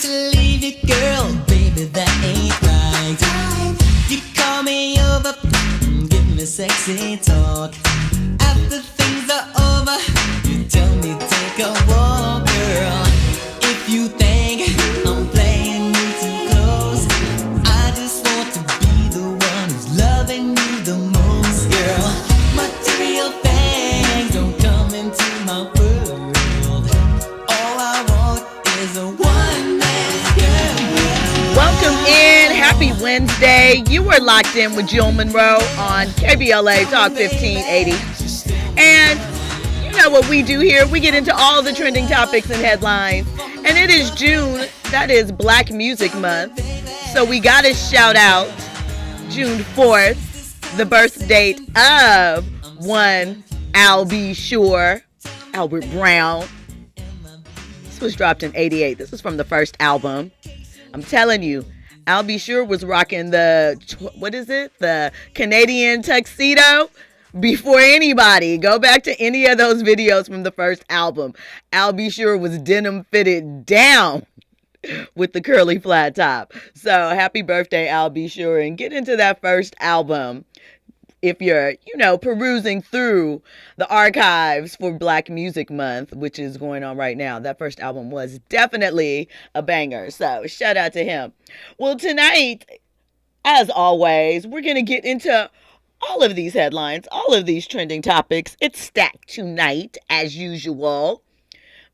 to leave you, girl, baby, that ain't right. You call me over, give me sexy talk. After things are over, you tell me take a walk, girl. If you think I'm playing you too close, I just want to be the one who's loving you the most, girl. Material things don't come into my world. All I want is a one-man girl. Welcome in. Happy Wednesday. You are locked in with Jill Munroe on KBLA Talk 1580. And you know what we do here. We get into all the trending topics and headlines. And it is June. That is Black Music Month. So we got to shout out June 4th, the birth date of one I'll Be Sure, Albert Brown. This was dropped in 88. This is from the first album. I'm telling you, I'll Be Sure was rocking the Canadian tuxedo before anybody. Go back to any of those videos from the first album. I'll Be Sure was denim fitted down with the curly flat top. So happy birthday, I'll Be Sure, and get into that first album. If you're, perusing through the archives for Black Music Month, which is going on right now, that first album was definitely a banger. So shout out to him. Well, tonight, as always, we're going to get into all of these headlines, all of these trending topics. It's stacked tonight, as usual.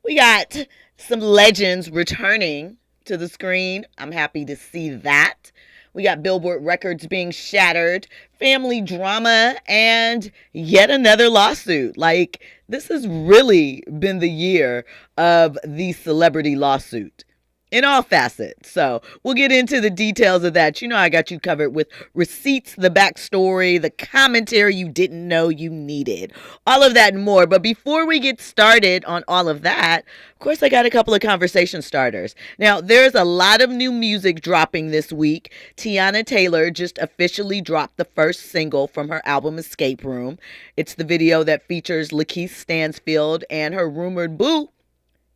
We got some legends returning to the screen. I'm happy to see that. We got Billboard records being shattered, family drama, and yet another lawsuit. Like, this has really been the year of the celebrity lawsuit in all facets. So we'll get into the details of that. I got you covered with receipts, the backstory, the commentary you didn't know you needed, all of that and more. But before we get started on all of that, of course, I got a couple of conversation starters. Now, there's a lot of new music dropping this week. Tiana Taylor just officially dropped the first single from her album Escape Room. It's the video that features Lakeith Stansfield and her rumored boo,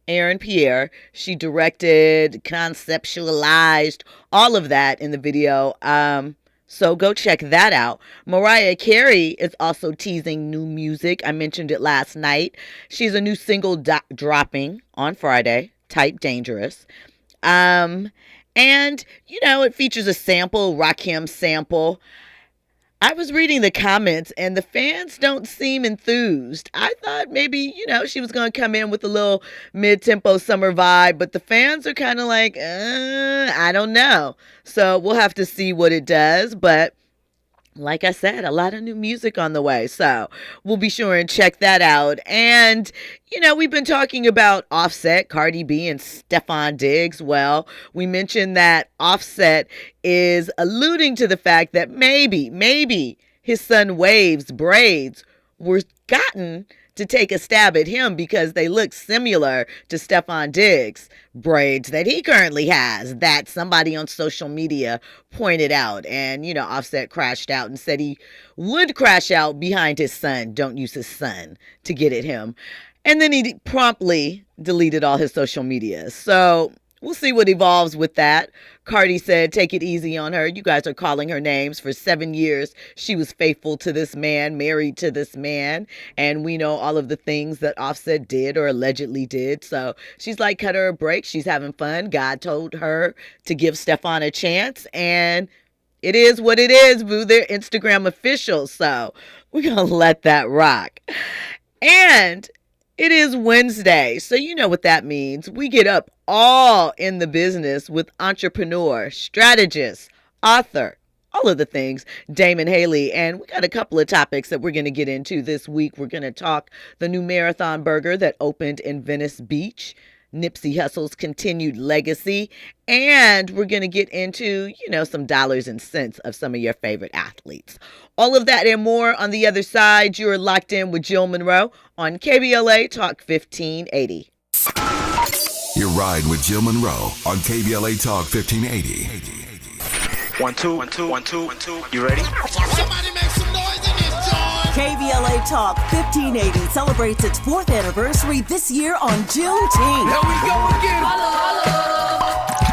Aaron Pierre. She directed, conceptualized, all of that in the video. So go check that out. Mariah Carey is also teasing new music. I mentioned it last night. She's a new single dropping on Friday, Type Dangerous. And, it features a sample, Rakim sample. I was reading the comments and the fans don't seem enthused. I thought maybe, she was going to come in with a little mid-tempo summer vibe, but the fans are kind of like, I don't know. So we'll have to see what it does. But like I said, a lot of new music on the way. So we'll be sure and check that out. And, we've been talking about Offset, Cardi B, and Stefan Diggs. Well, we mentioned that Offset is alluding to the fact that maybe his son Wave's braids were gotten to take a stab at him because they look similar to Stefan Diggs' braids that he currently has, that somebody on social media pointed out. And, Offset crashed out and said he would crash out behind his son. Don't use his son to get at him. And then he promptly deleted all his social media. So we'll see what evolves with that. Cardi said, take it easy on her. You guys are calling her names. For 7 years, she was faithful to this man, married to this man. And we know all of the things that Offset did or allegedly did. So she's like, cut her a break. She's having fun. God told her to give Stefan a chance. And it is what it is, boo. They're Instagram officials. So we're going to let that rock. And it is Wednesday, so you know what that means. We get up all in the business with entrepreneur, strategist, author, all of the things, Damon Haley. And we got a couple of topics that we're going to get into this week. We're going to talk the new Marathon Burger that opened in Venice Beach, Nipsey Hussle's continued legacy, and we're going to get into, some dollars and cents of some of your favorite athletes. All of that and more on the other side. You're locked in with Jill Munroe on KBLA Talk 1580. Your ride with Jill Munroe on KBLA Talk 1580. 1 2 1 2 1 2 1 2. You ready? Somebody make some noise in this joint. KBLA Talk 1580 celebrates its 4th anniversary this year on Juneteenth. Here we go again. Holla, holla.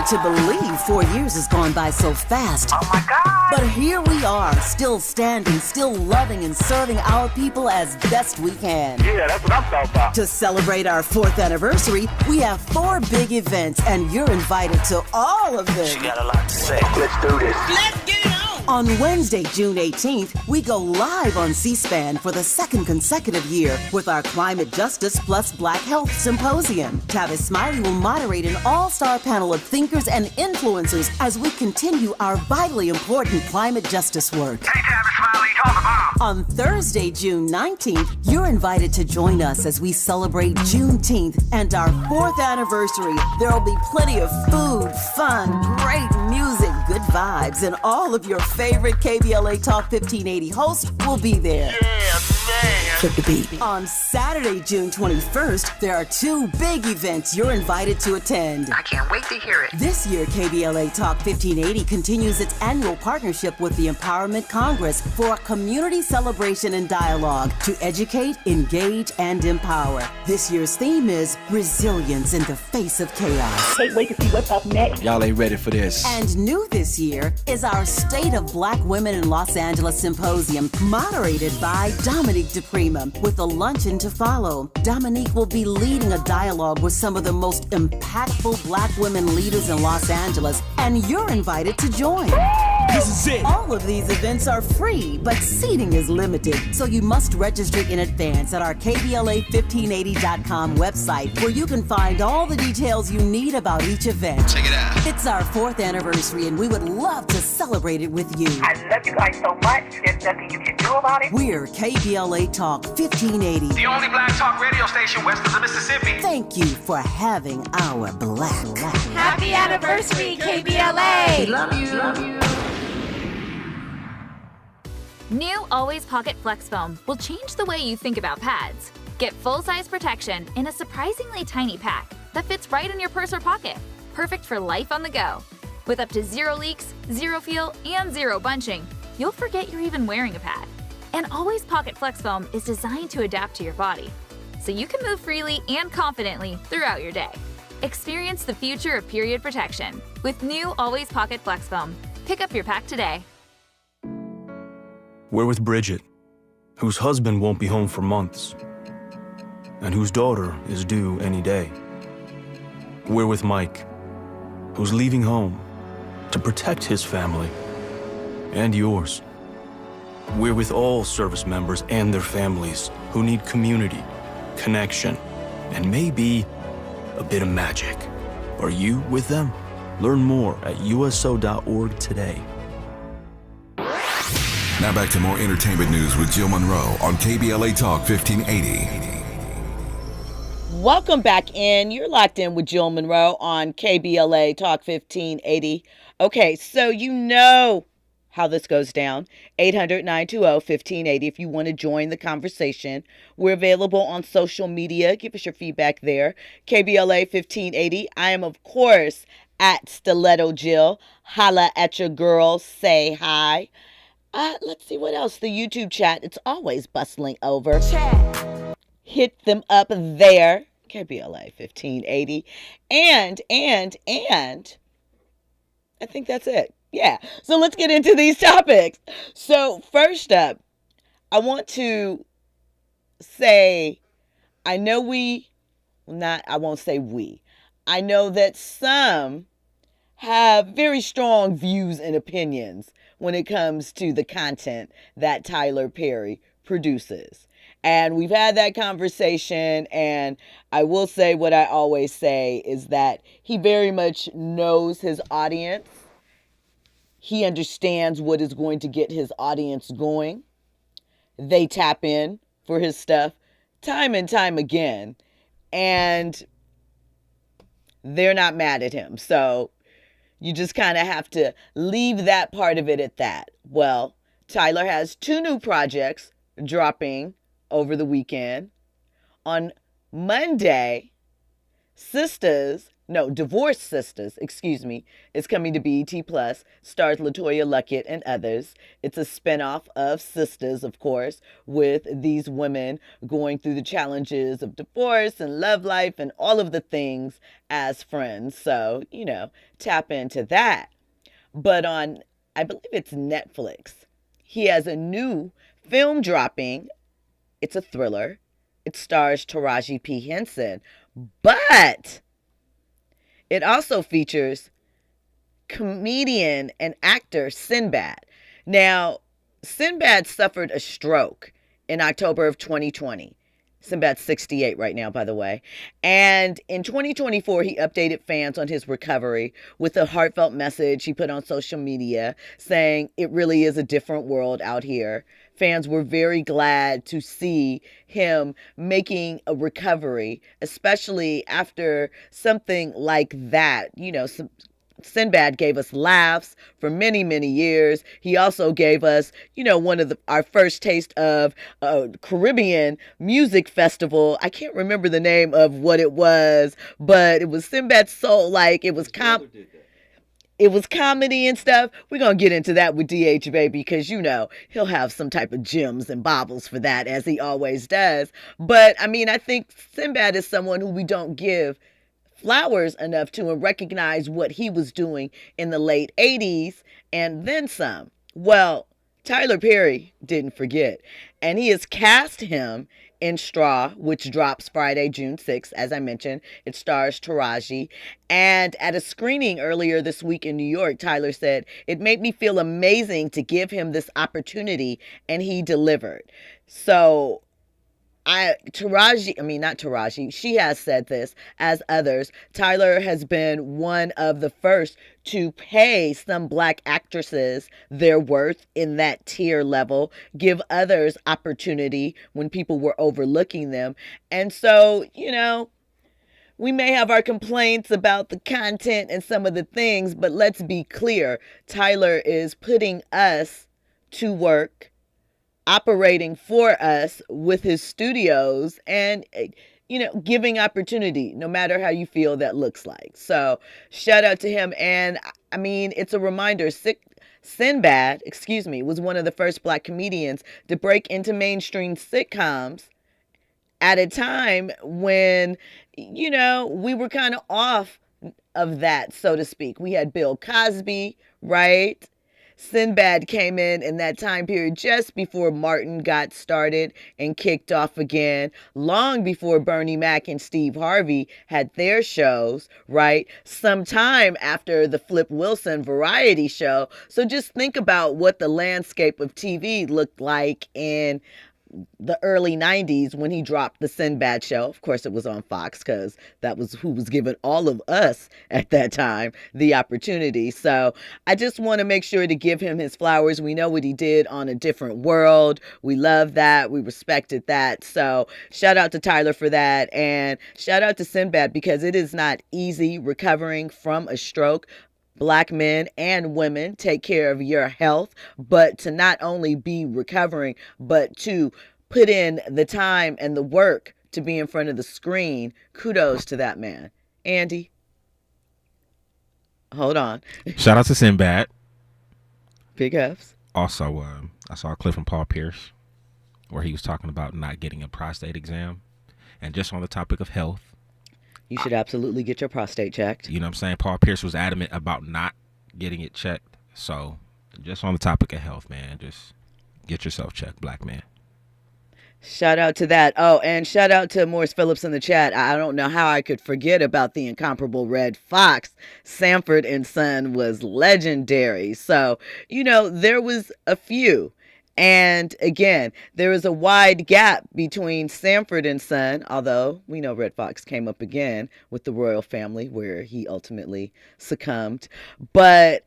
Hard to believe 4 years has gone by so fast. Oh my God! But here we are, still standing, still loving and serving our people as best we can. Yeah, that's what I'm talking about. To celebrate our 4th anniversary, we have 4 big events, and you're invited to all of them. She got a lot to say. Let's do this. Let's get it on. On Wednesday, June 18th, we go live on C-SPAN for the 2nd consecutive year with our Climate Justice plus Black Health Symposium. Tavis Smiley will moderate an all-star panel of thinkers and influencers as we continue our vitally important climate justice work. Hey, Tavis Smiley, talk about. On Thursday, June 19th, you're invited to join us as we celebrate Juneteenth and our 4th anniversary. There'll be plenty of food, fun, great music, good vibes, and all of your favorite KBLA Talk 1580 hosts will be there. Yeah, man. Flip the beat. On Saturday, June 21st, there are 2 big events you're invited to attend. I can't wait to hear it. This year, KBLA Talk 1580 continues its annual partnership with the Empowerment Congress for a community celebration and dialogue to educate, engage, and empower. This year's theme is Resilience in the Face of Chaos. Can't wait to see what's up next. Y'all ain't ready for this. And new this year is our State of Black Women in Los Angeles Symposium, moderated by Dominique DePrima, with a luncheon to follow. Dominique will be leading a dialogue with some of the most impactful Black women leaders in Los Angeles, and you're invited to join. This is it. All of these events are free, but seating is limited, so you must register in advance at our KBLA1580.com website, where you can find all the details you need about each event. Check it out. It's our 4th anniversary, and we would love to celebrate it with you. I love you guys so much. There's nothing you can do about it. We're KBLA Talk 1580. The only black talk radio station west of the Mississippi. Thank you for having our black. Happy anniversary, KBLA! Love you. New Always Pocket Flex Foam will change the way you think about pads. Get full-size protection in a surprisingly tiny pack that fits right in your purse or pocket. Perfect for life on the go. With up to 0 leaks, 0 feel, and 0 bunching, you'll forget you're even wearing a pad. And Always Pocket Flex Foam is designed to adapt to your body, so you can move freely and confidently throughout your day. Experience the future of period protection with new Always Pocket Flex Foam. Pick up your pack today. We're with Bridget, whose husband won't be home for months, and whose daughter is due any day. We're with Mike, who's leaving home to protect his family and yours. We're with all service members and their families who need community, connection, and maybe a bit of magic. Are you with them? Learn more at uso.org today. Now back to more entertainment news with Jill Munroe on KBLA Talk 1580. Welcome back in. You're locked in with Jill Munroe on KBLA Talk 1580. Okay, so you know how this goes down. 800-920-1580 if you want to join the conversation. We're available on social media. Give us your feedback there. KBLA 1580. I am, of course, at Stiletto Jill. Holla at your girl. Say hi. Let's see what else. The YouTube chat. It's always bustling over. Chat. Hit them up there. KBLA 1580. And I think that's it. Yeah. So let's get into these topics. So first up, I want to say, I know I won't say we. I know that some have very strong views and opinions when it comes to the content that Tyler Perry produces. And we've had that conversation, and I will say what I always say is that he very much knows his audience. He understands what is going to get his audience going. They tap in for his stuff time and time again, and they're not mad at him. So you just kind of have to leave that part of it at that. Well, Tyler has 2 new projects dropping over the weekend. On Monday, Sisters Divorced Sisters, excuse me, is coming to BET Plus, stars LaToya Luckett and others. It's a spinoff of Sisters, of course, with these women going through the challenges of divorce and love life and all of the things as friends. So, tap into that. But on, I believe it's Netflix, he has a new film dropping. It's a thriller. It stars Taraji P. Henson, but it also features comedian and actor Sinbad. Now, Sinbad suffered a stroke in October of 2020. Sinbad's 68 right now, by the way. And in 2024, he updated fans on his recovery with a heartfelt message he put on social media saying it really is a different world out here. Fans were very glad to see him making a recovery, especially after something like that. Sinbad gave us laughs for many, many years. He also gave us, one of our first taste of a Caribbean music festival. I can't remember the name of what it was, but it was Sinbad's Soul. Like it was comedy and stuff. We're going to get into that with DH Baby because, he'll have some type of gems and baubles for that as he always does. But I think Sinbad is someone who we don't give flowers enough to and recognize what he was doing in the late 80s and then some. Well, Tyler Perry didn't forget, and he has cast him in Straw, which drops Friday, June 6th. As I mentioned, it stars Taraji. And at a screening earlier this week in New York, Tyler said, "It made me feel amazing to give him this opportunity, and he delivered." So she has said this, as others. Tyler has been one of the first to pay some Black actresses their worth in that tier level, give others opportunity when people were overlooking them. And so, we may have our complaints about the content and some of the things, but let's be clear. Tyler is putting us to work, operating for us with his studios and, giving opportunity, no matter how you feel that looks like. So shout out to him. And it's a reminder, Sinbad, was one of the first Black comedians to break into mainstream sitcoms at a time when, we were kind of off of that, so to speak. We had Bill Cosby, right? Sinbad came in that time period just before Martin got started and kicked off again, long before Bernie Mac and Steve Harvey had their shows, right? Sometime after the Flip Wilson variety show. So just think about what the landscape of TV looked like in the early 90s when he dropped the Sinbad show. Of course, it was on Fox because that was who was giving all of us at that time the opportunity. So I just want to make sure to give him his flowers. We know what he did on A Different World. We love that. We respected that. So shout out to Tyler for that. And shout out to Sinbad because it is not easy recovering from a stroke. Black men and women, take care of your health, but to not only be recovering, but to put in the time and the work to be in front of the screen. Kudos to that man. Andy, hold on. Shout out to Sinbad. Big F's. Also, I saw a clip from Paul Pierce where he was talking about not getting a prostate exam. And just on the topic of health, you should absolutely get your prostate checked. You know what I'm saying? Paul Pierce was adamant about not getting it checked. So just on the topic of health, man, just get yourself checked, Black man. Shout out to that. Oh, and shout out to Morris Phillips in the chat. I don't know how I could forget about the incomparable Red Fox. Sanford and Son was legendary. So, there was a few. And again, there is a wide gap between Sanford and Son, although we know Red Fox came up again with the royal family where he ultimately succumbed. But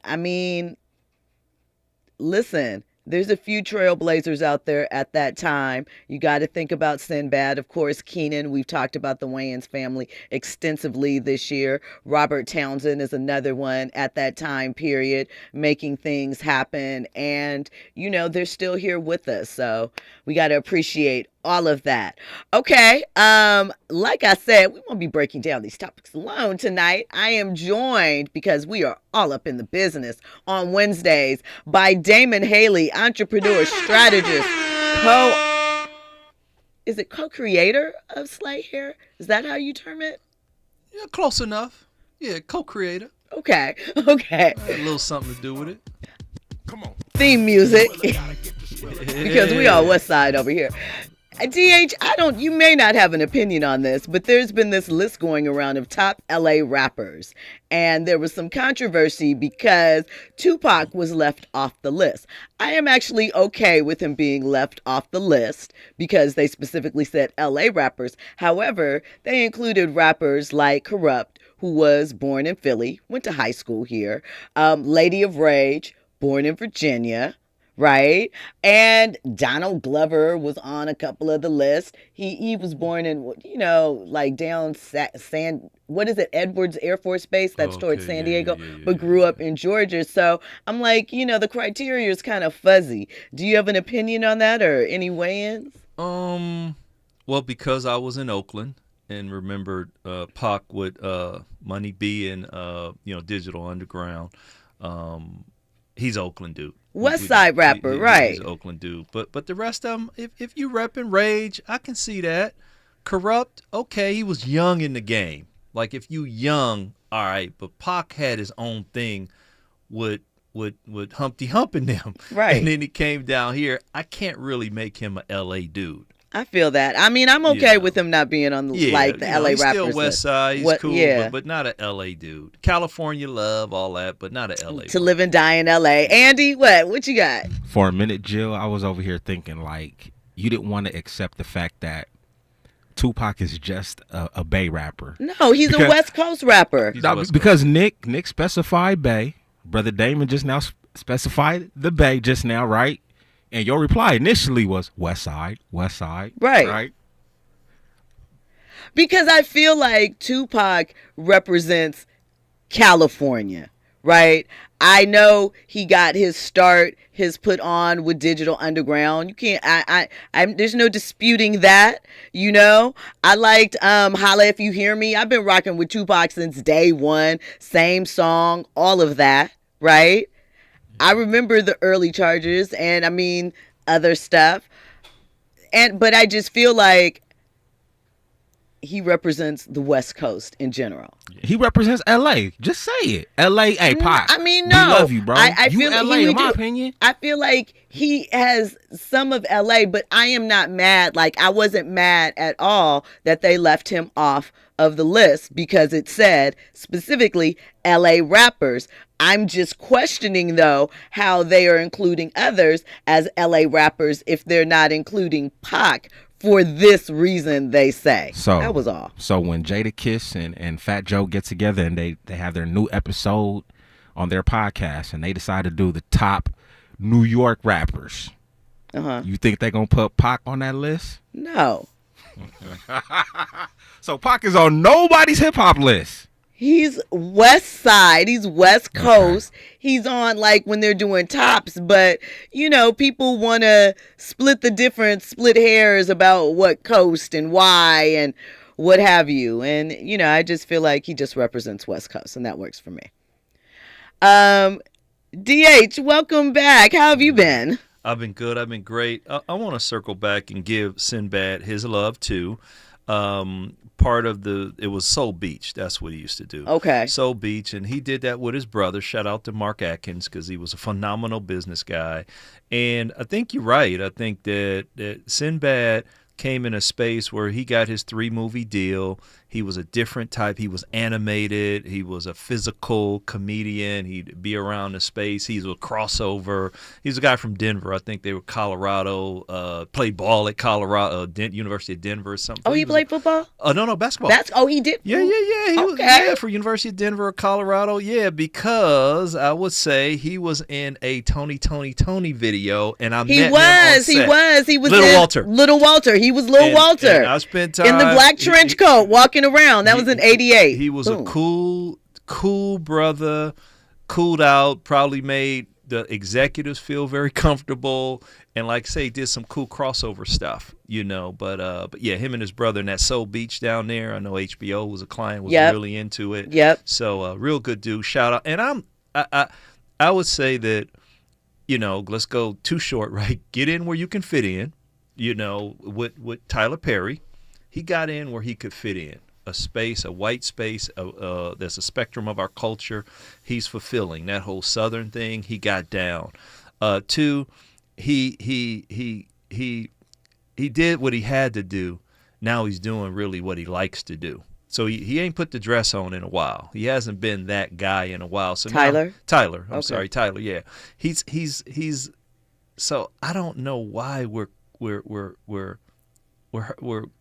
listen, there's a few trailblazers out there at that time. You got to think about Sinbad. Of course, Keenan. We've talked about the Wayans family extensively this year. Robert Townsend is another one at that time period, making things happen. And, they're still here with us. So we got to appreciate all of that. Okay. Like I said, we won't be breaking down these topics alone tonight. I am joined, because we are all up in the business on Wednesdays, by Damon Haley, entrepreneur, strategist, co-creator of Slay Hair? Is that how you term it? Yeah, close enough. Yeah, co-creator. Okay. A little something to do with it. Come on. Theme music. Because we are West Side over here. DH, you may not have an opinion on this, but there's been this list going around of top LA rappers. And there was some controversy because Tupac was left off the list. I am actually okay with him being left off the list because they specifically said LA rappers. However, they included rappers like Corrupt, who was born in Philly, went to high school here, Lady of Rage, born in Virginia, right? And Donald Glover was on a couple of the lists. He was born in, like down Edwards Air Force Base, that's towards San Diego, but grew up in Georgia. So I'm like, the criteria is kind of fuzzy. Do you have an opinion on that or any weigh-ins? Well, because I was in Oakland and remembered Pac with Money B and Digital Underground. He's Oakland dude. West Side rapper, right? He's Oakland dude. But the rest of them, if you repping Rage, I can see that. Corrupt, okay, he was young in the game. Like if you young, all right. But Pac had his own thing with Humpty Hump in them, right? And then he came down here. I can't really make him a LA dude. I feel that. I mean, I'm okay with him not being on the LA he's rappers. Still West Side. He's cool, yeah. but not a LA dude. California love, all that, but not a LA. To live and die in LA. Andy, what you got? For a minute, Jill, I was over here thinking like you didn't want to accept the fact that Tupac is just a Bay rapper. No, he's a West Coast rapper. Because Nick specified Bay. Brother Damon just now specified the Bay just now, right? And your reply initially was West Side. Right. Because I feel like Tupac represents California, right? I know he got his start, his put on with Digital Underground. You can't, there's no disputing that, I liked Holla If You Hear Me. I've been rocking with Tupac since day one. Same song, all of that, right? I remember the early Chargers and other stuff. But I just feel like he represents the West Coast in general. He represents LA. Just say it. LA, hey, Pac. No. We love you, bro. I feel LA, in my opinion. I feel like he has some of LA, but I am not mad. Like, I wasn't mad at all that they left him off of the list because it said specifically LA rappers. I'm just questioning, though, how they are including others as LA rappers if they're not including Pac for this reason, they say. So that was all. So when Jadakiss and Fat Joe get together and they have their new episode on their podcast and they decide to do the top New York rappers, you think they're going to put Pac on that list? No. So Pac is on nobody's hip-hop list. He's West Side. He's West Coast. Okay. He's on like when they're doing tops, but people want to split hairs about what coast and why and what have you. And I just feel like he just represents West Coast, and that works for me. DH, welcome back. How have you been? I've been good. I've been great. I want to circle back and give Sinbad his love too. Part of it was Soul Beach. That's what he used to do. Okay. Soul Beach, and he did that with his brother. Shout out to Mark Atkins because he was a phenomenal business guy. And I think you're right. I think that Sinbad came in a space where he got his 3-movie deal. He was a different type. He was animated. He was a physical comedian. He'd be around the space. He's a crossover. He's a guy from Denver. I think they were Colorado, played ball at Colorado, University of Denver or something. Oh, he played football? No, basketball. He did? Yeah. He was for University of Denver or Colorado. Yeah, because I would say he was in a Tony video, and I met him on set. He was Little Walter. Little Walter. He was Little Walter. And I spent time in the black trench coat walking around. That was in 88. He was a cool brother, cooled out, probably made the executives feel very comfortable, and like I say, did some cool crossover stuff, But yeah, him and his brother in that Soul Beach down there. I know HBO was a client, was really into it. Yep. So real good dude. Shout out. And I would say that, let's go too short, right? Get in where you can fit in. With Tyler Perry, he got in where he could fit in. A space, a white space, there's a spectrum of our culture. He's fulfilling that whole Southern thing. He got down. Two, he did what he had to do. Now he's doing really what he likes to do. So he ain't put the dress on in a while. He hasn't been that guy in a while. So Tyler. I'm sorry, Tyler. Yeah, he's. So I don't know why we're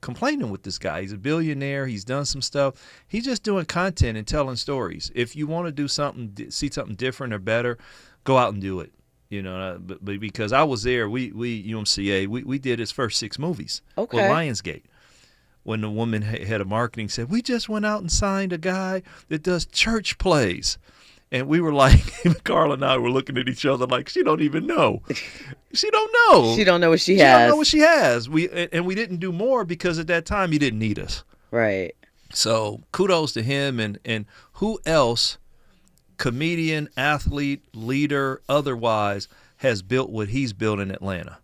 complaining with this guy. He's a billionaire. He's done some stuff. He's just doing content and telling stories. If you want to do something, see something different or better, go out and do it. But because I was there, we UMCA, we did his first 6 movies with Lionsgate. When the woman head of marketing said, we just went out and signed a guy that does church plays. And we were like, Carl and I were looking at each other like, she don't even know. She don't know. She don't know what she has. She don't know what she has. We didn't do more because at that time you didn't need us. Right. So kudos to him. And who else, comedian, athlete, leader, otherwise, has built what he's built in Atlanta?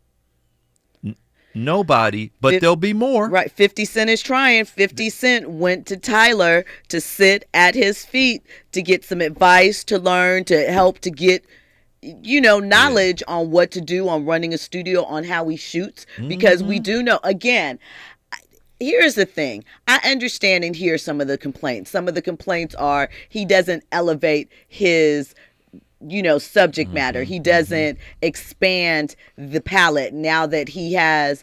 Nobody, but there'll be more. Right. 50 Cent is trying. 50 Cent went to Tyler to sit at his feet to get some advice, to learn, to help, to get, knowledge on what to do, on running a studio, on how he shoots. Because we do know, again, here's the thing. I understand and hear some of the complaints. Some of the complaints are he doesn't elevate his subject matter. He doesn't expand the palette now that he has,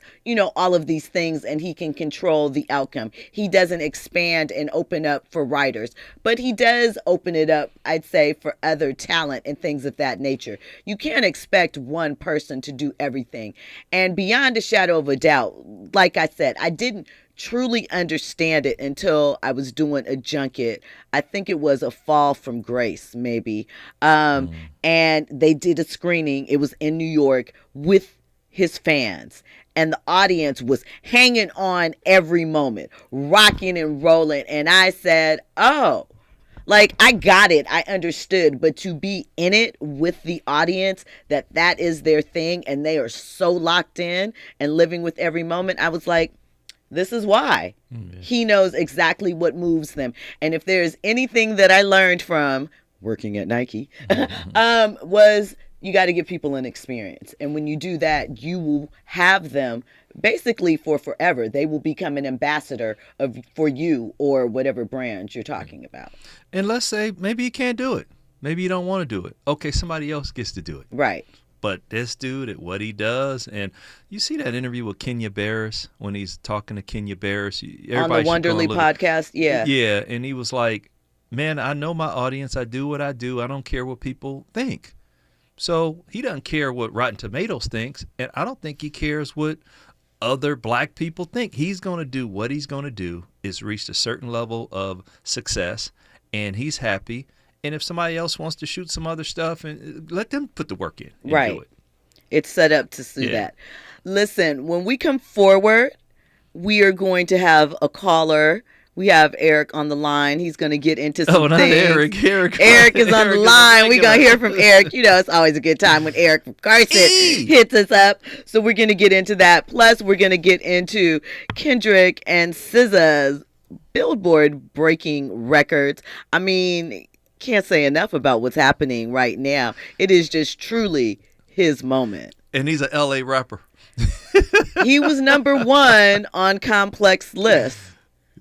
all of these things and he can control the outcome. He doesn't expand and open up for writers, but he does open it up, I'd say, for other talent and things of that nature. You can't expect one person to do everything. And beyond a shadow of a doubt, like I said, I didn't truly understand it until I was doing a junket. I think it was A Fall from Grace, maybe. And they did a screening. It was in New York with his fans. And the audience was hanging on every moment, rocking and rolling. And I said, oh, like, I got it. I understood. But to be in it with the audience, that is their thing, and they are so locked in and living with every moment, I was like, this is why. He knows exactly what moves them. And if there's anything that I learned from working at Nike, was you got to give people an experience. And when you do that, you will have them basically for forever. They will become an ambassador for you or whatever brand you're talking about. And let's say maybe you can't do it. Maybe you don't want to do it. Okay, somebody else gets to do it. Right. But this dude at what he does, and you see that interview with Kenya Barris when he's talking to Kenya Barris. On the Wonderly podcast, yeah. Yeah, and he was like, man, I know my audience. I do what I do. I don't care what people think. So he doesn't care what Rotten Tomatoes thinks, and I don't think he cares what other black people think. He's going to do what he's going to do. It's reached a certain level of success, and he's happy. And if somebody else wants to shoot some other stuff, and let them put the work in and right. do it. It's set up to do that. Listen, when we come forward, we are going to have a caller. We have Eric on the line. He's going to get into some things. Not Eric. Eric is on the line. We're going to hear from Eric. It's always a good time when Eric from Carson hits us up. So we're going to get into that. Plus, we're going to get into Kendrick and SZA's Billboard breaking records. I mean, can't say enough about what's happening right now. It is just truly his moment. And he's an LA rapper. He was number 1 on Complex list.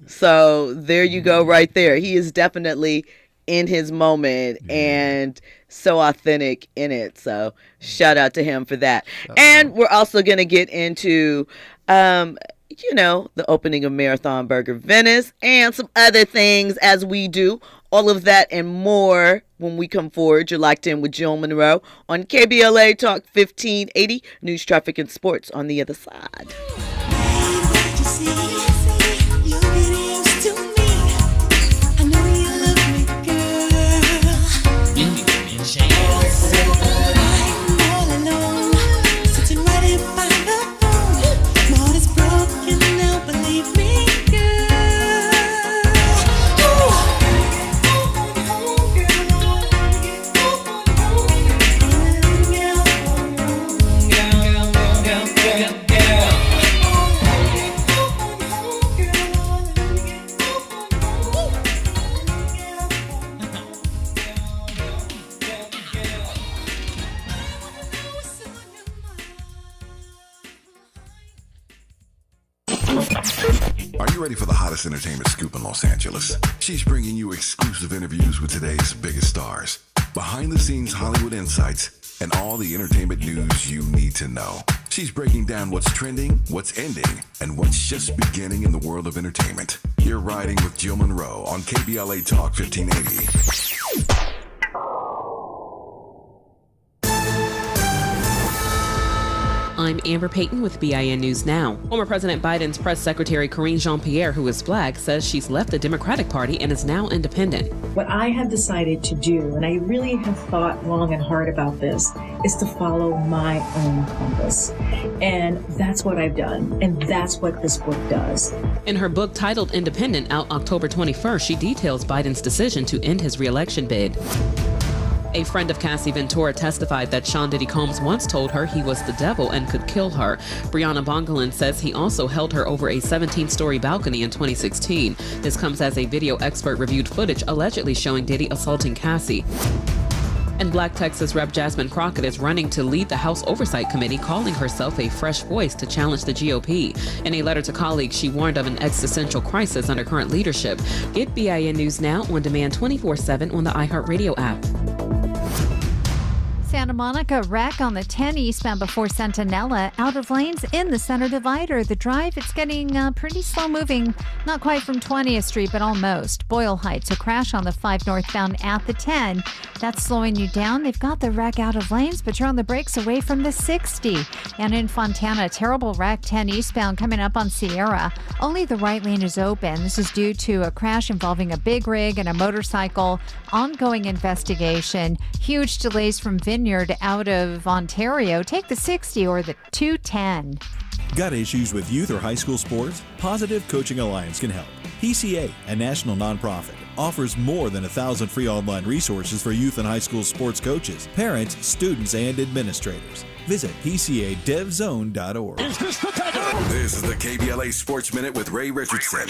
So there you go right there. He is definitely in his moment and so authentic in it. So shout out to him for that. And we're also going to get into the opening of Marathon Burger Venice and some other things as we do. All of that and more when we come forward. You're locked in with Jill Munroe on KBLA Talk 1580. News, traffic, and sports on the other side. you ready for the hottest entertainment scoop in Los Angeles? She's bringing you exclusive interviews with today's biggest stars, behind-the-scenes Hollywood insights, and all the entertainment news you need to know. She's breaking down what's trending, what's ending, and what's just beginning in the world of entertainment. You're riding with Jill Munroe on KBLA Talk 1580. I'm Amber Payton with BIN News Now. Former President Biden's press secretary Karine Jean-Pierre, who is black, says she's left the Democratic Party and is now independent. What I have decided to do, and I really have thought long and hard about this, is to follow my own compass. And that's what I've done. And that's what this book does. In her book titled Independent, out October 21st, she details Biden's decision to end his re-election bid. A friend of Cassie Ventura testified that Sean Diddy Combs once told her he was the devil and could kill her. Brianna Bongolan says he also held her over a 17-story balcony in 2016. This comes as a video expert reviewed footage allegedly showing Diddy assaulting Cassie. And Black Texas Rep. Jasmine Crockett is running to lead the House Oversight Committee, calling herself a fresh voice to challenge the GOP. In a letter to colleagues, she warned of an existential crisis under current leadership. Get BIN News Now on demand 24/7 on the iHeartRadio app. Santa Monica wreck on the 10 eastbound before Centinela. Out of lanes in the center divider. The drive, it's getting pretty slow moving. Not quite from 20th Street, but almost. Boyle Heights, a crash on the 5 northbound at the 10. That's slowing you down. They've got the wreck out of lanes, but you're on the brakes away from the 60. And in Fontana, a terrible wreck 10 eastbound coming up on Sierra. Only the right lane is open. This is due to a crash involving a big rig and a motorcycle. Ongoing investigation. Huge delays from Vineyard out of Ontario. Take the 60 or the 210. Got issues with youth or high school sports? Positive Coaching Alliance can help. PCA, a national nonprofit, offers more than 1,000 free online resources for youth and high school sports coaches, parents, students, and administrators. Visit PCADevZone.org. This is the KBLA Sports Minute with Ray Richardson.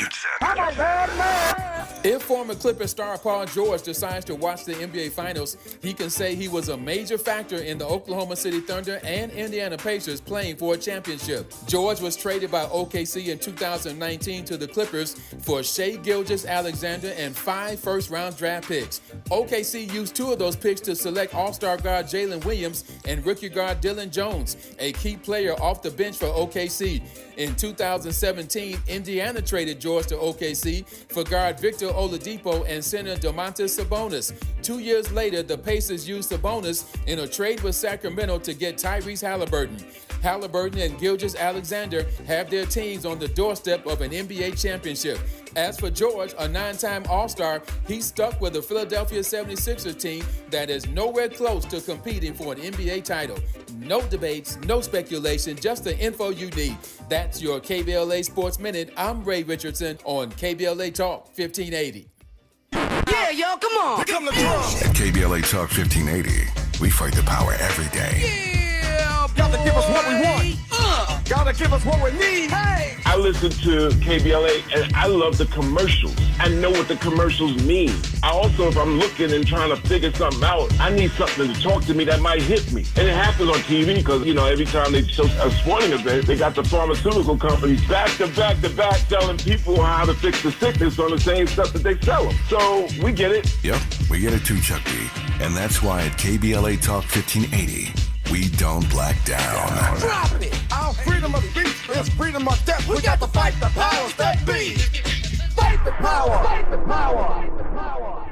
If former Clippers star Paul George decides to watch the NBA Finals, he can say he was a major factor in the Oklahoma City Thunder and Indiana Pacers playing for a championship. George was traded by OKC in 2019 to the Clippers for Shai Gilgeous-Alexander and 5 first-round draft picks. OKC used 2 of those picks to select All-Star guard Jalen Williams and rookie guard Dylan Jones, a key player off the bench for OKC. In 2017, Indiana traded George to OKC for guard Victor Oladipo and center Domantas Sabonis. 2 years later, the Pacers used Sabonis in a trade with Sacramento to get Tyrese Halliburton. Halliburton and Gilgeous-Alexander have their teams on the doorstep of an NBA championship. As for George, a 9-time All-Star, he's stuck with the Philadelphia 76ers team that is nowhere close to competing for an NBA title. No debates, no speculation, just the info you need. That's your KBLA Sports Minute. I'm Ray Richardson on KBLA Talk 1580. Yeah, y'all, come on. Come to At KBLA Talk 1580, we fight the power every day. Yeah, gotta give us what we want. Gotta give us what we need. Hey. I listen to KBLA and I love the commercials. I know what the commercials mean. I also, if I'm looking and trying to figure something out, I need something to talk to me that might hit me. And it happens on TV because, you know, every time they show a sporting event, they got the pharmaceutical companies back to back telling people how to fix the sickness on the same stuff that they sell them. So we get it. Yep, we get it too, Chuck D. And that's why at KBLA Talk 1580, we don't black down. Drop it! Our freedom of speech is freedom of death. We got to fight the powers that be. Fight the power! Fight the power! Fight the power!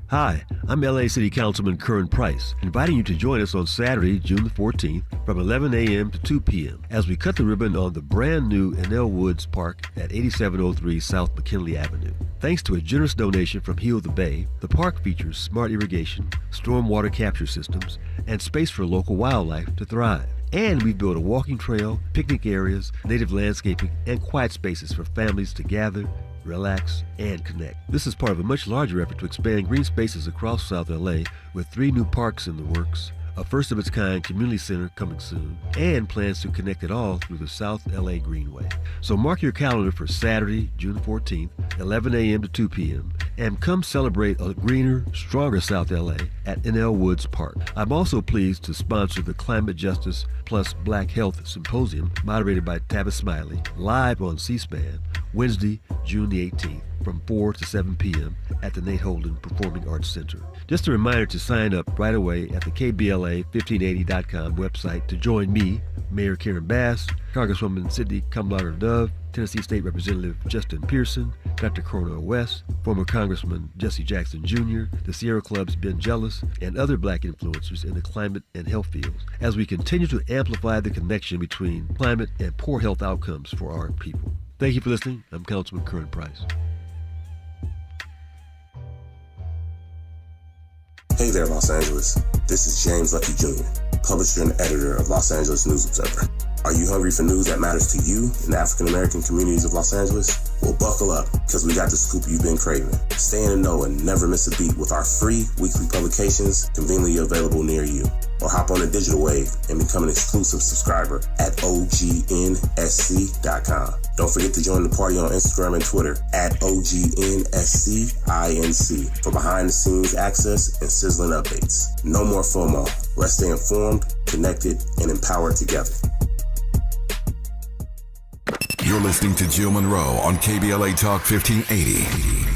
Hi, I'm LA City Councilman Curran Price, inviting you to join us on Saturday, June the 14th from 11 a.m. to 2 p.m. as we cut the ribbon on the brand new Enel Woods Park at 8703 South McKinley Avenue. Thanks to a generous donation from Heal the Bay, the park features smart irrigation, stormwater capture systems, and space for local wildlife to thrive. And we've built a walking trail, picnic areas, native landscaping, and quiet spaces for families to gather, relax, and connect. This is part of a much larger effort to expand green spaces across South LA with 3 new parks in the works, a first-of-its-kind community center coming soon, and plans to connect it all through the South LA Greenway. So mark your calendar for Saturday, June 14th, 11 a.m. to 2 p.m. and come celebrate a greener, stronger South LA at NL Woods Park. I'm also pleased to sponsor the Climate Justice Plus Black Health Symposium, moderated by Tavis Smiley, live on C-SPAN, Wednesday, June the 18th, from 4 to 7 p.m. at the Nate Holden Performing Arts Center. Just a reminder to sign up right away at the KBLA1580.com website to join me, Mayor Karen Bass, Congresswoman Sidney Kamlager Dove, Tennessee State Representative Justin Pearson, Dr. Cornel West, former Congressman Jesse Jackson Jr., the Sierra Club's Ben Jealous, and other black influencers in the climate and health fields as we continue to amplify the connection between climate and poor health outcomes for our people. Thank you for listening. I'm Councilman Curran Price. Hey there, Los Angeles. This is James Lucky Jr., publisher and editor of Los Angeles News Observer. Are you hungry for news that matters to you in the African-American communities of Los Angeles? Well, buckle up, because we got the scoop you've been craving. Stay in the know and never miss a beat with our free weekly publications conveniently available near you. Or hop on the digital wave and become an exclusive subscriber at OGNSC.com. Don't forget to join the party on Instagram and Twitter at OGNSCINC for behind-the-scenes access and sizzling updates. No more FOMO. Let's stay informed, connected, and empowered together. You're listening to Jill Munroe on KBLA Talk 1580.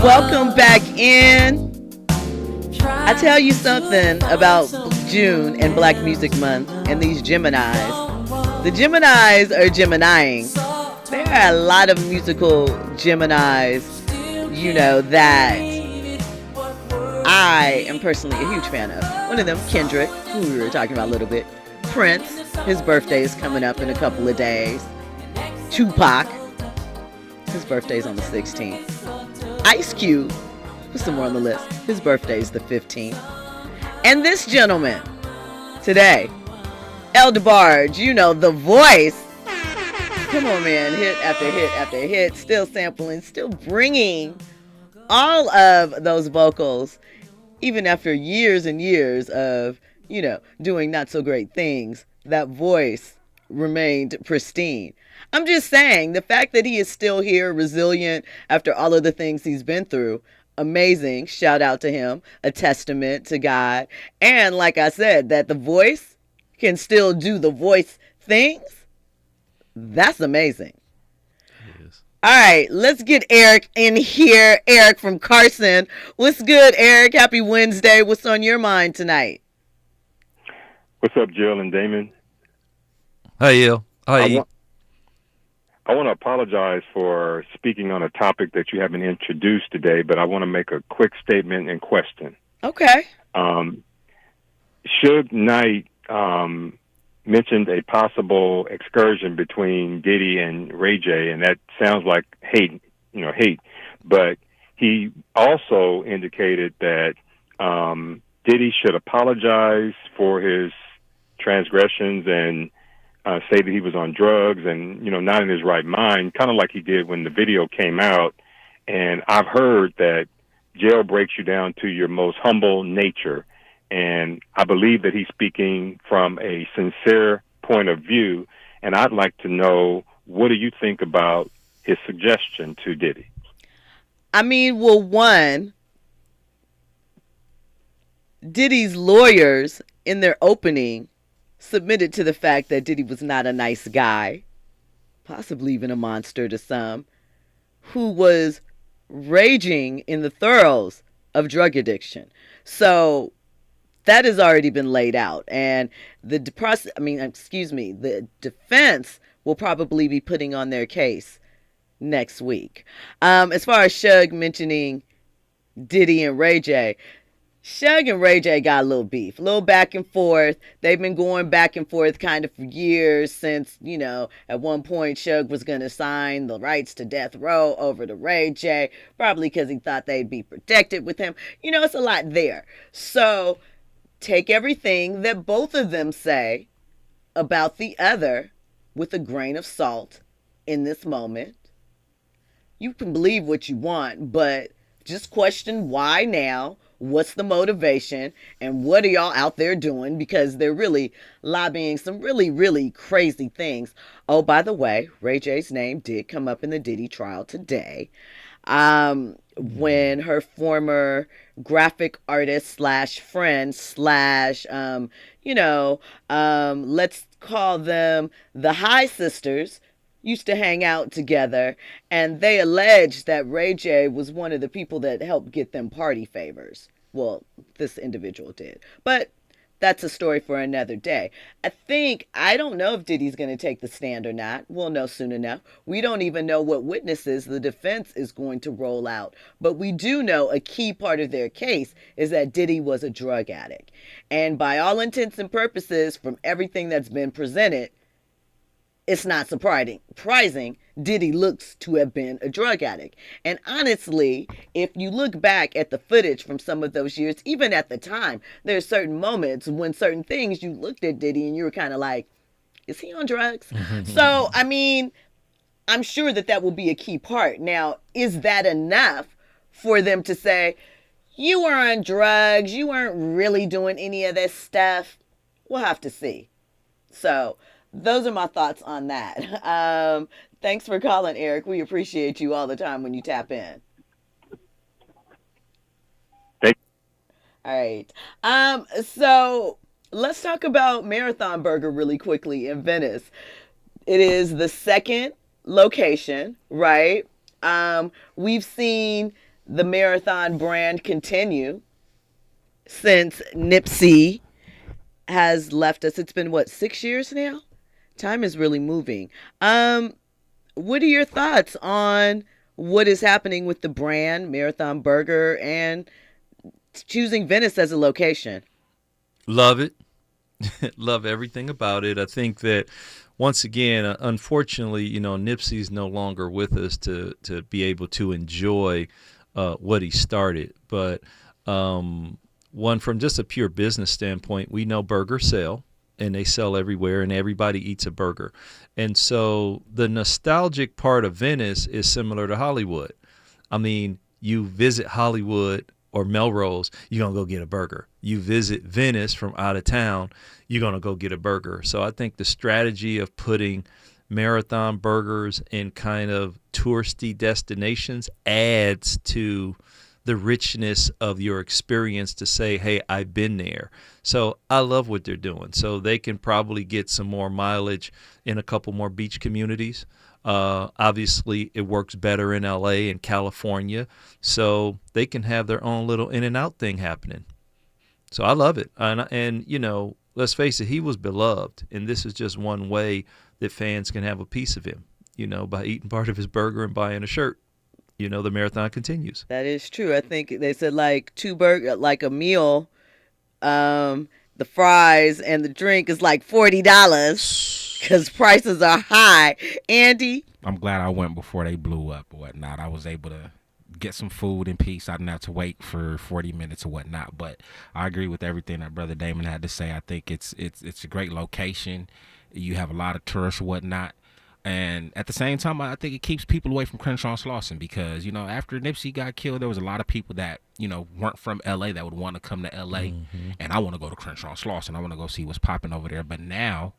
Welcome back in. I tell you something about June and Black Music Month and these Geminis. The Geminis are Geminiing. There are a lot of musical Geminis, you know, that I am personally a huge fan of. One of them, Kendrick, who we were talking about a little bit. Prince, his birthday is coming up in a couple of days. Tupac, his birthday's on the 16th. Ice Cube, put some more on the list. His birthday is the 15th. And this gentleman, today, El DeBarge, you know, The Voice. Come on, man, hit after hit after hit, still sampling, still bringing all of those vocals, even after years and years of, you know, doing not so great things. That voice remained pristine. I'm just saying, the fact that he is still here, resilient after all of the things he's been through, amazing. Shout out to him. A testament to God. And like I said, that the voice can still do the voice things. That's amazing. It is. All right, let's get Eric in here. Eric from Carson. What's good, Eric? Happy Wednesday. What's on your mind tonight? What's up, Jill and Damon? Hey, El. Hi. I want to apologize for speaking on a topic that you haven't introduced today, but I want to make a quick statement and question. Okay. Suge Knight mentioned a possible excursion between Diddy and Ray J, and that sounds like hate. But he also indicated that Diddy should apologize for his transgressions and say that he was on drugs and, not in his right mind, kind of like he did when the video came out. And I've heard that jail breaks you down to your most humble nature. And I believe that he's speaking from a sincere point of view. And I'd like to know, what do you think about his suggestion to Diddy? I mean, well, one, Diddy's lawyers in their opening submitted to the fact that Diddy was not a nice guy, possibly even a monster to some, who was raging in the throes of drug addiction. So that has already been laid out, and the defense will probably be putting on their case next week. As far as Suge mentioning Diddy and Ray J, Suge and Ray J got a little beef, a little back and forth. They've been going back and forth kind of for years since, at one point Suge was going to sign the rights to Death Row over to Ray J, probably because he thought they'd be protected with him. It's a lot there. So take everything that both of them say about the other with a grain of salt in this moment. You can believe what you want, but just question why now. What's the motivation, and what are y'all out there doing? Because they're really lobbying some really, really crazy things. Oh, by the way, Ray J's name did come up in the Diddy trial today. When her former graphic artist / friend / let's call them the High Sisters, used to hang out together, and they alleged that Ray J was one of the people that helped get them party favors. Well, this individual did. But that's a story for another day. I don't know if Diddy's going to take the stand or not. We'll know soon enough. We don't even know what witnesses the defense is going to roll out. But we do know a key part of their case is that Diddy was a drug addict. And by all intents and purposes, from everything that's been presented, it's not surprising Diddy looks to have been a drug addict. And honestly, if you look back at the footage from some of those years, even at the time, there's certain moments when certain things you looked at Diddy and you were kind of like, is he on drugs? So, I'm sure that will be a key part. Now, is that enough for them to say, you were on drugs, you weren't really doing any of this stuff? We'll have to see. So, those are my thoughts on that. Thanks for calling, Eric. We appreciate you all the time when you tap in. Thank you. All right. So let's talk about Marathon Burger really quickly in Venice. It is the second location, right? We've seen the Marathon brand continue since Nipsey has left us. It's been, 6 years now? Time is really moving. What are your thoughts on what is happening with the brand, Marathon Burger, and choosing Venice as a location? Love it. Love everything about it. I think that, once again, unfortunately, Nipsey's no longer with us to be able to enjoy what he started. But one, from just a pure business standpoint, we know burgers sell. And they sell everywhere, and everybody eats a burger. And so the nostalgic part of Venice is similar to Hollywood. You visit Hollywood or Melrose, you're going to go get a burger. You visit Venice from out of town, you're going to go get a burger. So I think the strategy of putting Marathon Burgers in kind of touristy destinations adds to the richness of your experience to say, hey, I've been there. So I love what they're doing. So they can probably get some more mileage in a couple more beach communities. Obviously, it works better in LA and California. So they can have their own little In-N-Out thing happening. So I love it. And let's face it, he was beloved. And this is just one way that fans can have a piece of him, by eating part of his burger and buying a shirt. The marathon continues. That is true. I think they said two burger, a meal, the fries and the drink is $40 because prices are high. Andy? I'm glad I went before they blew up or whatnot. I was able to get some food in peace. I didn't have to wait for 40 minutes or whatnot. But I agree with everything that Brother Damon had to say. I think it's a great location. You have a lot of tourists or whatnot. And at the same time, I think it keeps people away from Crenshaw and Slauson because, after Nipsey got killed, there was a lot of people that, weren't from L.A. that would want to come to L.A. Mm-hmm. And I want to go to Crenshaw and Slauson. I want to go see what's popping over there. But now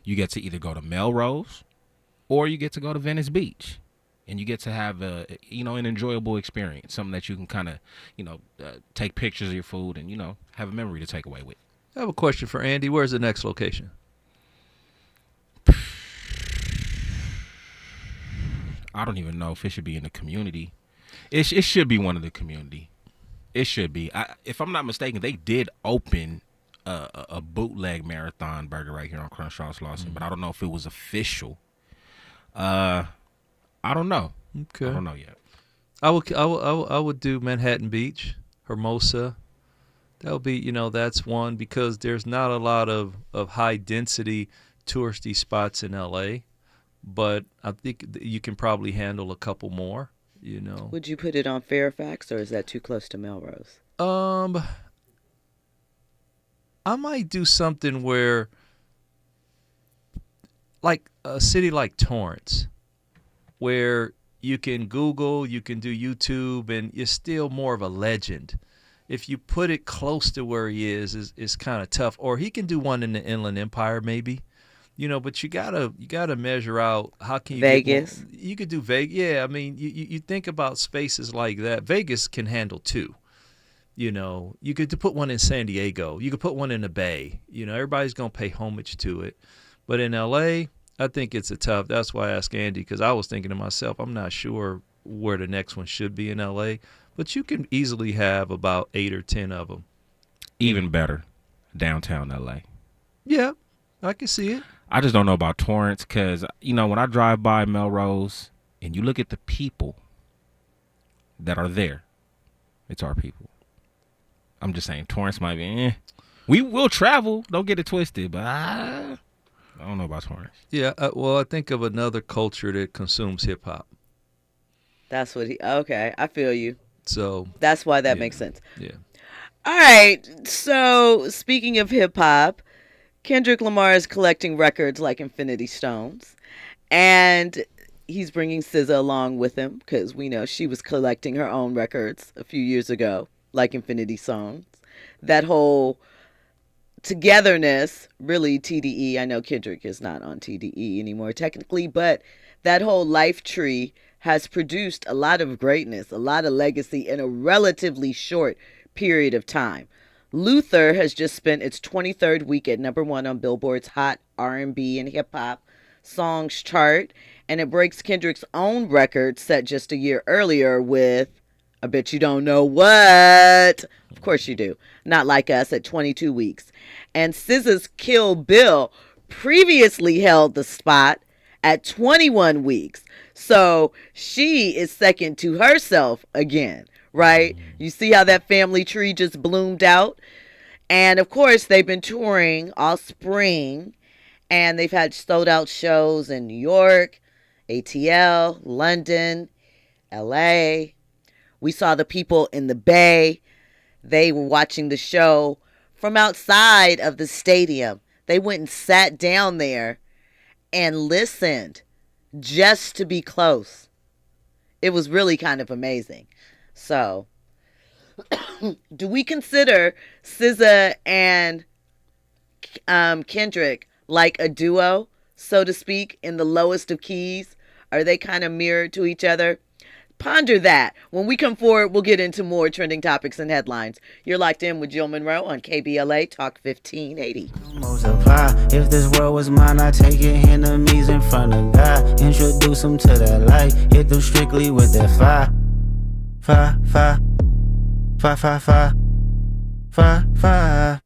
you get to either go to Melrose or you get to go to Venice Beach. And you get to have, an enjoyable experience, something that you can kind of, take pictures of your food and, have a memory to take away with. I have a question for Andy. Where's the next location? I don't even know if it should be in the community. It should be one of the community. It should be. If I'm not mistaken, they did open a bootleg marathon burger right here on Crenshaw Slauson, but I don't know if it was official. I don't know. Okay. I don't know yet. I would do Manhattan Beach, Hermosa. That would be, that's one, because there's not a lot of high density touristy spots in LA, but I think you can probably handle a couple more, Would you put it on Fairfax, or is that too close to Melrose? I might do something where, like a city like Torrance, where you can Google, you can do YouTube, and you're still more of a legend. If you put it close to where he is kind of tough. Or he can do one in the Inland Empire, maybe. But you gotta measure out how can you Vegas. You could do Vegas. Yeah, I mean, you think about spaces like that. Vegas can handle two. You could put one in San Diego. You could put one in the Bay. Everybody's gonna pay homage to it. But in LA, I think it's a tough. That's why I asked Andy, because I was thinking to myself, I'm not sure where the next one should be in LA, but you can easily have about 8 or 10 of them. Even better, downtown LA. Yeah, I can see it. I just don't know about Torrance, because when I drive by Melrose and you look at the people that are there, it's our people. I'm just saying Torrance might be. We will travel. Don't get it twisted, but I don't know about Torrance. Yeah, well, I think of another culture that consumes hip hop. That's what okay, I feel you. So that's why that makes sense. Yeah. All right. So speaking of hip hop, Kendrick Lamar is collecting records like Infinity Stones, and he's bringing SZA along with him, because we know she was collecting her own records a few years ago, like Infinity Songs. That whole togetherness, really TDE. I know Kendrick is not on TDE anymore technically, but that whole life tree has produced a lot of greatness, a lot of legacy in a relatively short period of time. Luther has just spent its 23rd week at #1 on Billboard's Hot R&B and Hip Hop Songs chart, and it breaks Kendrick's own record set just a year earlier with I Bet You Don't Know What. Of course you do. Not Like Us at 22 weeks. And SZA's Kill Bill previously held the spot at 21 weeks. So she is second to herself again, right? You see how that family tree just bloomed out? And of course, they've been touring all spring, and they've had sold out shows in New York, ATL, London, LA. We saw the people in the Bay. They were watching the show from outside of the stadium. They went and sat down there and listened just to be close. It was really kind of amazing. So, do we consider SZA and Kendrick like a duo, so to speak, in the lowest of keys? Are they kind of mirrored to each other? Ponder that. When we come forward, we'll get into more trending topics and headlines. You're locked in with Jill Munroe on KBLA Talk 1580. Multiply. If this world was mine, I'd take your enemies in front of God. Introduce them to that light. Hit them strictly with that fire. Fire, fire. Fire, fire, fire. Fire, fire.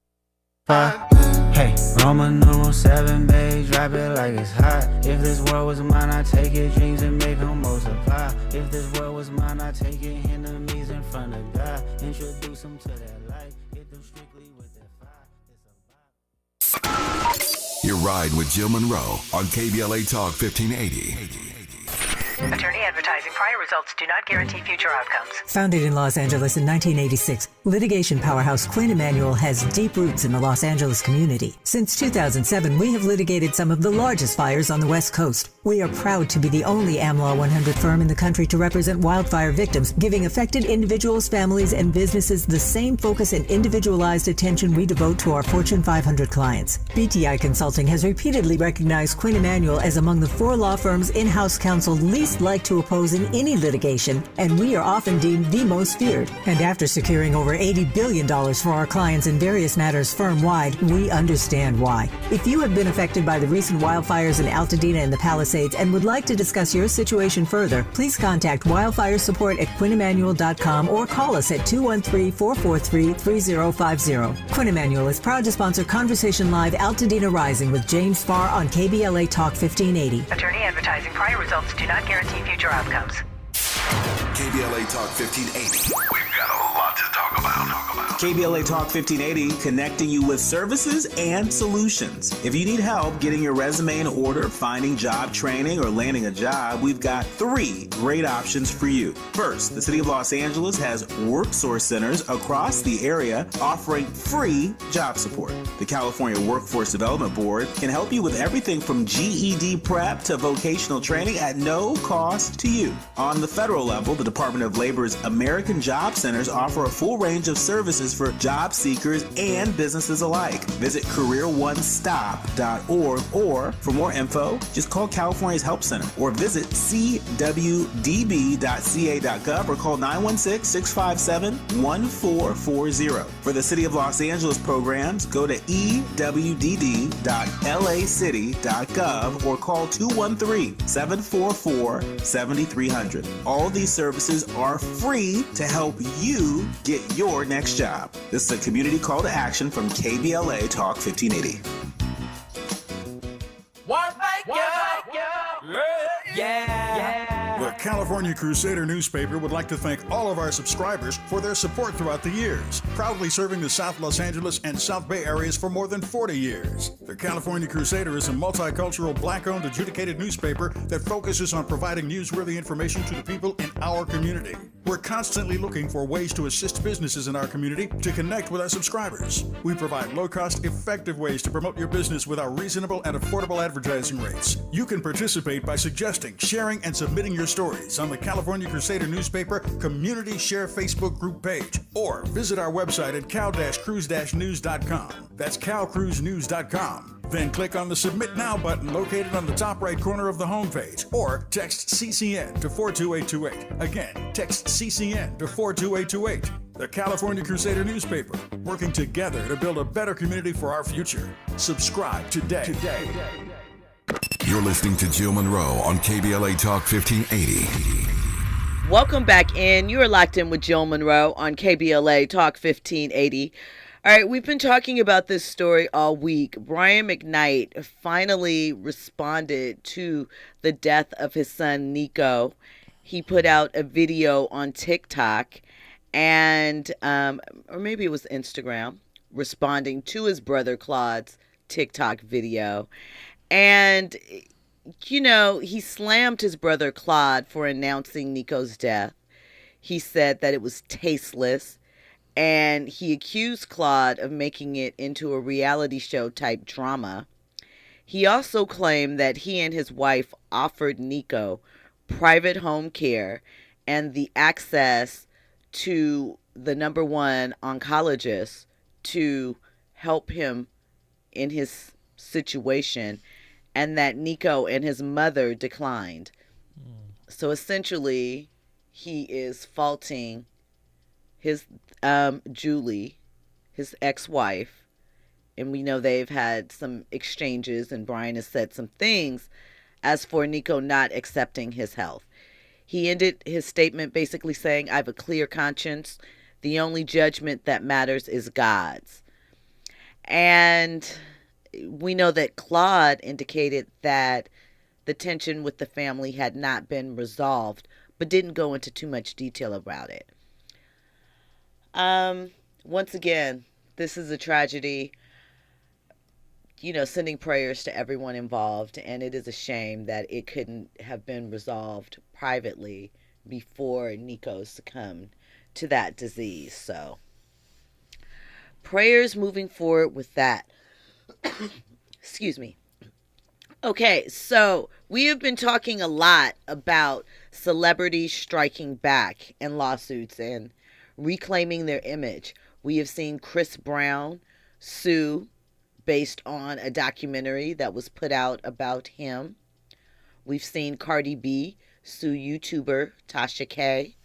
Fire. Hey, Roman numeral 7, babe, drop it like it's hot. If this world was mine, I'd take your dreams and make them multiply. If this world was mine, I'd take your enemies in front of God. Introduce them to that light. Hit them strictly with that fire. You're riding with Jill Munroe on KBLA Talk 1580. Attorney advertising. Prior results do not guarantee future outcomes. Founded in Los Angeles in 1986, litigation powerhouse Quinn Emanuel has deep roots in the Los Angeles community. Since 2007, we have litigated some of the largest fires on the West Coast. We are proud to be the only AmLaw 100 firm in the country to represent wildfire victims, giving affected individuals, families, and businesses the same focus and individualized attention we devote to our Fortune 500 clients. BTI Consulting has repeatedly recognized Quinn Emanuel as among the 4 law firms in-house counsel least like to oppose in any litigation, and we are often deemed the most feared. And after securing over over $80 billion for our clients in various matters firm-wide, we understand why. If you have been affected by the recent wildfires in Altadena and the Palisades and would like to discuss your situation further, please contact wildfire support at QuinnEmanuel.com or call us at 213-443-3050. Quinn Emanuel is proud to sponsor Conversation Live Altadena Rising with James Farr on KBLA Talk 1580. Attorney advertising. Prior results do not guarantee future outcomes. KBLA Talk 1580. We've got a lot to talk about. KBLA Talk 1580, connecting you with services and solutions. If you need help getting your resume in order, finding job training, or landing a job, we've got 3 great options for you. First, the City of Los Angeles has WorkSource centers across the area offering free job support. The California Workforce Development Board can help you with everything from GED prep to vocational training at no cost to you. On the federal level, the Department of Labor's American Job Centers offer a full range of services for job seekers and businesses alike. Visit careeronestop.org, or for more info, just call California's Help Center or visit cwdb.ca.gov or call 916-657-1440. For the City of Los Angeles programs, go to ewdd.lacity.gov or call 213-744-7300. All these services are free to help you get your next job. This is a community call to action from KBLA Talk 1580. The California Crusader newspaper would like to thank all of our subscribers for their support throughout the years, proudly serving the South Los Angeles and South Bay areas for more than 40 years. The California Crusader is a multicultural, black-owned, adjudicated newspaper that focuses on providing newsworthy information to the people in our community. We're constantly looking for ways to assist businesses in our community to connect with our subscribers. We provide low-cost, effective ways to promote your business with our reasonable and affordable advertising rates. You can participate by suggesting, sharing, and submitting your stories on the California Crusader newspaper Community Share Facebook group page, or visit our website at cal-cruise-news.com. That's calcruisenews.com. Then click on the Submit Now button located on the top right corner of the homepage, or text CCN to 42828. Again, text CCN to 42828. The California Crusader newspaper, working together to build a better community for our future. Subscribe today. You're listening to Jill Munroe on KBLA Talk 1580. Welcome back in. You are locked in with Jill Munroe on KBLA Talk 1580. All right, we've been talking about this story all week. Brian McKnight finally responded to the death of his son, Niko. He put out a video on TikTok and, or maybe it was Instagram, responding to his brother Claude's TikTok video. And, you know, he slammed his brother Claude for announcing Niko's death. He said that it was tasteless. And he accused Claude of making it into a reality show type drama. He also claimed that he and his wife offered Niko private home care and the access to the #1 oncologist to help him in his situation, and that Niko and his mother declined. So essentially, he is faulting his Julie, his ex-wife, and we know they've had some exchanges, and Brian has said some things as for Niko not accepting his health. He ended his statement basically saying, I have a clear conscience. The only judgment that matters is God's. And we know that Claude indicated that the tension with the family had not been resolved, but didn't go into too much detail about it. Once again, this is a tragedy. You know, sending prayers to everyone involved, and it is a shame that it couldn't have been resolved privately before Niko succumbed to that disease. So, prayers moving forward with that. Excuse me. Okay, so we have been talking a lot about celebrities striking back in lawsuits and reclaiming their image. We have seen Chris Brown sue based on a documentary that was put out about him. We've seen Cardi B sue YouTuber Tasha K.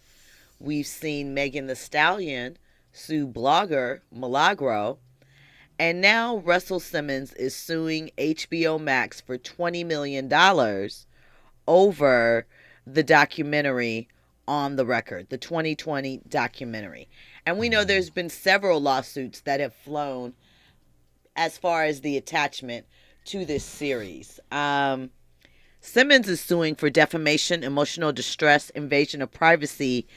We've seen Megan Thee Stallion sued blogger Milagro. And now Russell Simmons is suing HBO Max for $20 million over the documentary On the Record, the 2020 documentary. And we know there's been several lawsuits that have flown as far as the attachment to this series. Simmons is suing for defamation, emotional distress, invasion of privacy,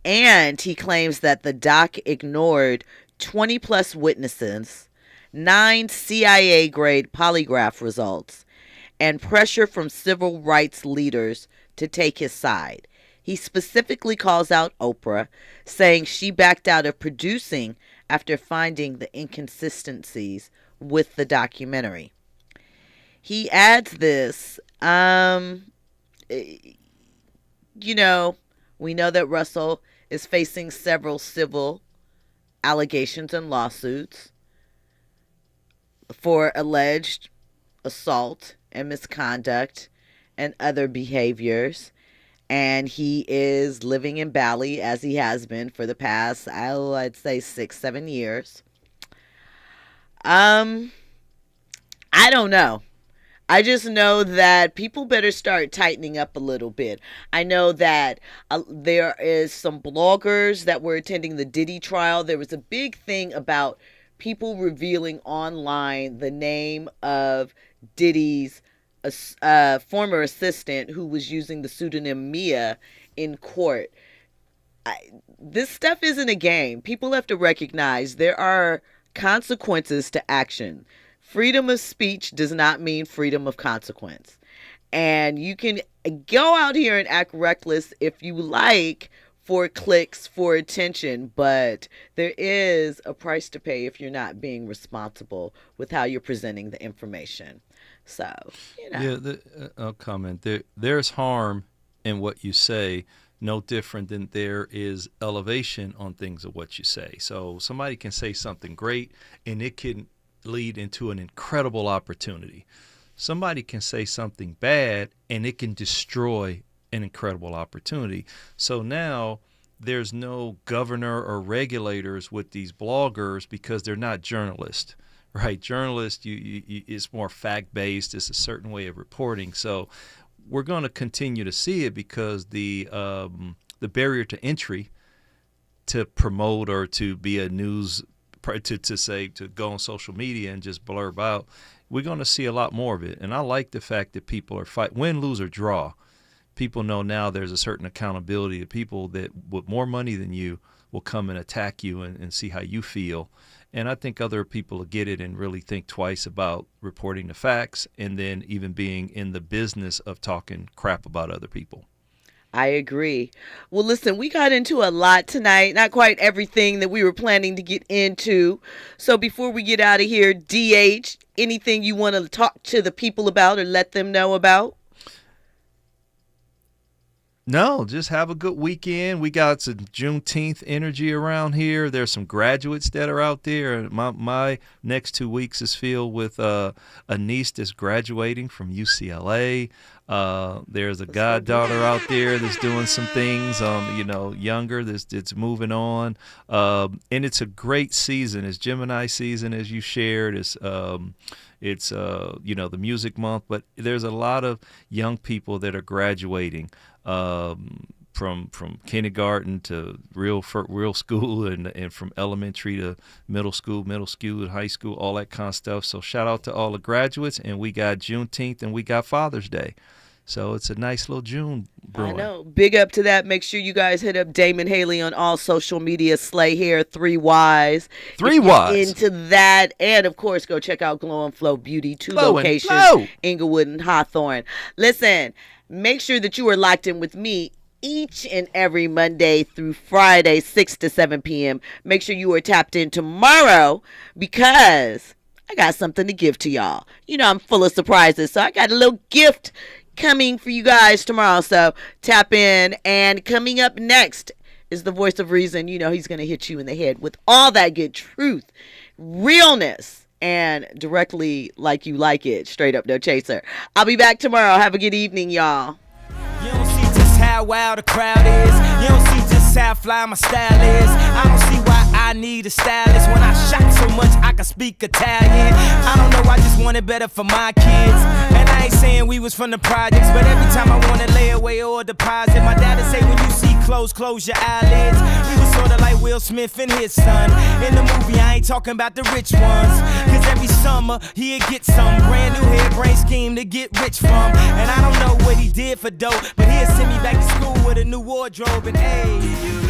and he claims that the doc ignored 20 plus witnesses, 9 CIA-grade polygraph results, and pressure from civil rights leaders to take his side. He specifically calls out Oprah, saying she backed out of producing after finding the inconsistencies with the documentary. He adds this, we know that Russell is facing several civil allegations and lawsuits for alleged assault and misconduct and other behaviors. And he is living in Bali as he has been for the past, I'd say 6-7 years. I don't know. I just know that people better start tightening up a little bit. I know that there is some bloggers that were attending the Diddy trial. There was a big thing about people revealing online the name of Diddy's former assistant who was using the pseudonym Mia in court. This stuff isn't a game. People have to recognize there are consequences to action. Freedom of speech does not mean freedom of consequence. And you can go out here and act reckless if you like for clicks, for attention, but there is a price to pay if you're not being responsible with how you're presenting the information. So, Yeah, I'll comment. There's harm in what you say, no different than there is elevation on things of what you say. So somebody can say something great and it can lead into an incredible opportunity. Somebody can say something bad and it can destroy an incredible opportunity. So now there's no governor or regulators with these bloggers because they're not journalists, right? Journalists, it's more fact-based. It's a certain way of reporting. So we're going to continue to see it because the barrier to entry to promote or to be a news to go on social media and just blurb out, we're going to see a lot more of it. And I like the fact that people are fighting, win, lose, or draw. People know now there's a certain accountability to people that with more money than you will come and attack you and see how you feel. And I think other people will get it and really think twice about reporting the facts and then even being in the business of talking crap about other people. I agree. Well, listen, we got into a lot tonight. Not quite everything that we were planning to get into. So before we get out of here, DH, anything you want to talk to the people about or let them know about? No, just have a good weekend. We got some Juneteenth energy around here. There's some graduates that are out there. My next 2 weeks is filled with a niece that's graduating from UCLA. There's a goddaughter out there that's doing some things, younger, that's moving on. And it's a great season. It's Gemini season, as you shared. It's the music month, but there's a lot of young people that are graduating from kindergarten to real school and from elementary to middle school, high school, all that kind of stuff. So shout out to all the graduates, and we got Juneteenth and we got Father's Day. So it's a nice little June brewing. I know. Big up to that. Make sure you guys hit up Damon Haley on all social media. Slay Hair 3 Ys. 3 Ys. Into that. And, of course, go check out Glow and Flow Beauty. 2 locations, Inglewood and Hawthorne. Listen, make sure that you are locked in with me each and every Monday through Friday, 6 to 7 p.m. Make sure you are tapped in tomorrow because I got something to give to y'all. You know I'm full of surprises, so I got a little gift coming for you guys tomorrow, so tap in. And coming up next is the voice of reason. You know he's going to hit you in the head with all that good truth, realness, and directly like you like it. Straight up, no chaser. I'll be back tomorrow. Have a good evening, y'all. You don't see just how wild the crowd is. You don't see just how fly my style is. I don't see why I need a stylist. When I shot so much I can speak Italian. I don't know, I just want it better for my kids. And I ain't saying we was from the projects, but every time I wanna lay away or deposit, my dad'd say when you see clothes, close your eyelids. We was sorta like Will Smith and his son. In the movie I ain't talking about the rich ones, cause every summer he'd get some brand new hairbrain scheme to get rich from. And I don't know what he did for dope, but he'll send me back to school with a new wardrobe and hey.